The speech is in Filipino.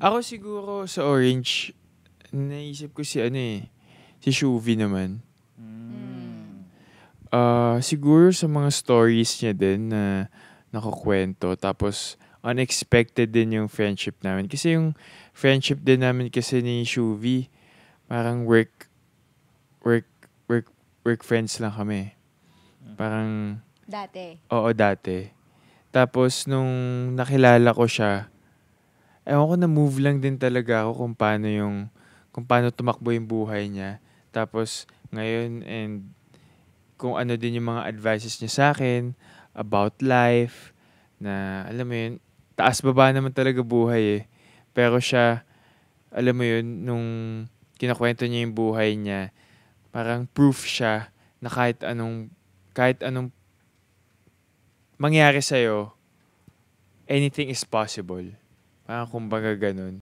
Ako siguro sa Orange, naisip ko si ano eh, si Shuvi naman. Hmm. Siguro sa mga stories niya din na nakukwento. Tapos, unexpected din yung friendship namin. Kasi yung friendship din namin kasi ni Shuvi, parang work, work, work friends lang kami. Parang, Dati. oo dati. Tapos, nung nakilala ko siya, ewan ko na-move lang din talaga ako kung paano tumakbo yung buhay niya. Tapos, ngayon, and kung ano din yung mga advices niya sa akin about life, na alam mo yun, taas-baba naman talaga buhay eh. Pero siya, alam mo yun, nung kinakwento niya yung buhay niya, parang proof siya na kahit anong mangyari sa'yo, anything is possible. Parang kumbaga ganun.